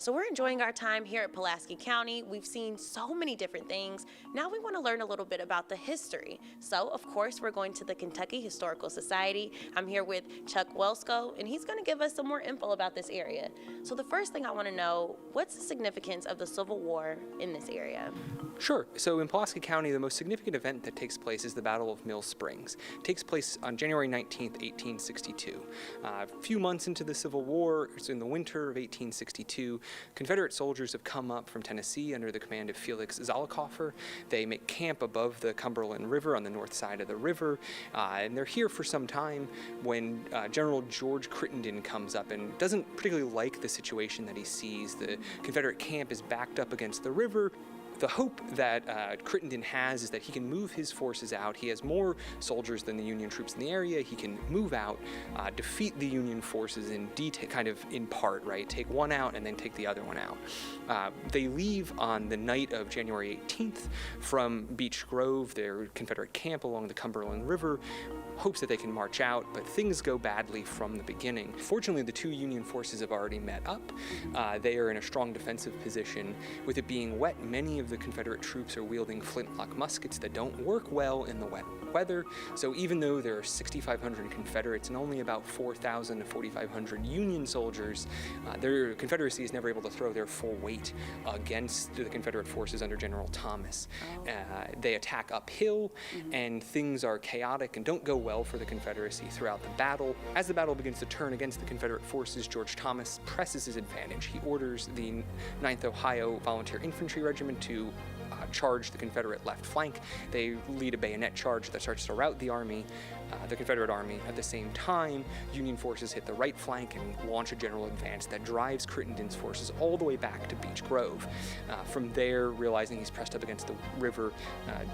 So we're enjoying our time here at Pulaski County. We've seen so many different things. Now we want to learn a little bit about the history. So of course we're going to the Kentucky Historical Society. I'm here with Chuck Welsko, and he's going to give us some more info about this area. So the first thing I want to know, what's the significance of the Civil War in this area? Sure. So in Pulaski County, the most significant event that takes place is the Battle of Mill Springs. It takes place on January 19th, 1862. A few months into the Civil War, it's in the winter of 1862, Confederate soldiers have come up from Tennessee under the command of Felix Zollicoffer. They make camp above the Cumberland River on the north side of the river, and they're here for some time when General George Crittenden comes up and doesn't particularly like the situation that he sees. The Confederate camp is backed up against the river. The hope that Crittenden has is that he can move his forces out. He has more soldiers than the Union troops in the area. He can move out, defeat the Union forces in detail, kind of in part, right? Take one out and then take the other one out. They leave on the night of January 18th from Beech Grove, their Confederate camp along the Cumberland River, hopes that they can march out, but things go badly from the beginning. Fortunately, the two Union forces have already met up. They are in a strong defensive position. With it being wet, many of the Confederate troops are wielding flintlock muskets that don't work well in the wet weather. So even though there are 6,500 Confederates and only about 4,000 to 4,500 Union soldiers, their Confederacy is never able to throw their full weight against the Confederate forces under General Thomas. They attack uphill, and things are chaotic and don't go well for the Confederacy throughout the battle. As the battle begins to turn against the Confederate forces, George Thomas presses his advantage. He orders the 9th Ohio Volunteer Infantry Regiment to charge the Confederate left flank. They lead a bayonet charge that starts to rout the army, the Confederate army. At the same time, Union forces hit the right flank and launch a general advance that drives Crittenden's forces all the way back to Beech Grove. From there, realizing he's pressed up against the river,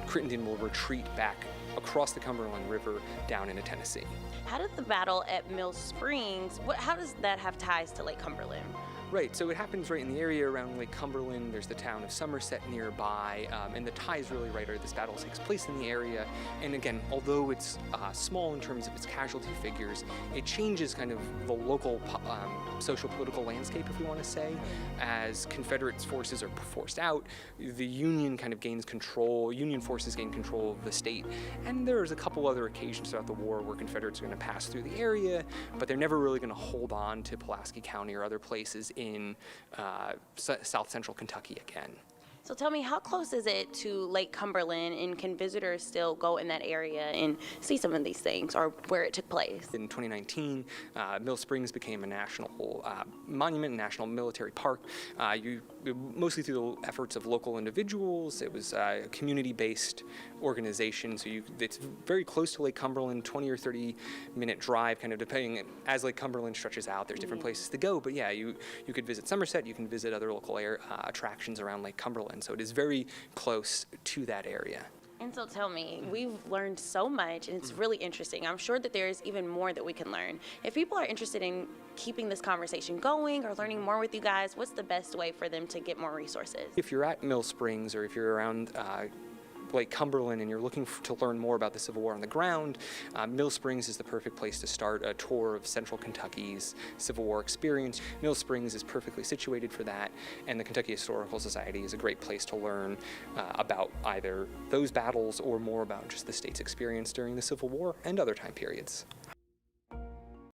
Crittenden will retreat back across the Cumberland River down into Tennessee. How did the battle at Mill Springs, how does that have ties to Lake Cumberland? Right, so it happens right in the area around Lake Cumberland. There's the town of Somerset nearby, and the ties really right are this battle takes place in the area. And again, although it's small in terms of its casualty figures, it changes kind of the local social-political landscape, if we want to say. As Confederate forces are forced out, the Union kind of gains control, Union forces gain control of the state. And there's a couple other occasions throughout the war where Confederates are going to pass through the area, but they're never really going to hold on to Pulaski County or other places in south central Kentucky again. So tell me, how close is it to Lake Cumberland, and can visitors still go in that area and see some of these things or where it took place? In 2019, Mill Springs became a national monument, national military park, mostly through the efforts of local individuals. It was a community-based organization, so it's very close to Lake Cumberland, 20 or 30-minute drive, kind of depending, as Lake Cumberland stretches out, there's different places to go, but yeah, you could visit Somerset, you can visit other local attractions around Lake Cumberland. So it is very close to that area. And so tell me, we've learned so much, and it's really interesting. I'm sure that there is even more that we can learn. If people are interested in keeping this conversation going or learning more with you guys, what's the best way for them to get more resources? If you're at Mill Springs, or if you're around Lake Cumberland and you're looking to learn more about the Civil War on the ground, Mill Springs is the perfect place to start a tour of central Kentucky's Civil War experience. Mill Springs is perfectly situated for that, and the Kentucky Historical Society is a great place to learn about either those battles or more about just the state's experience during the Civil War and other time periods.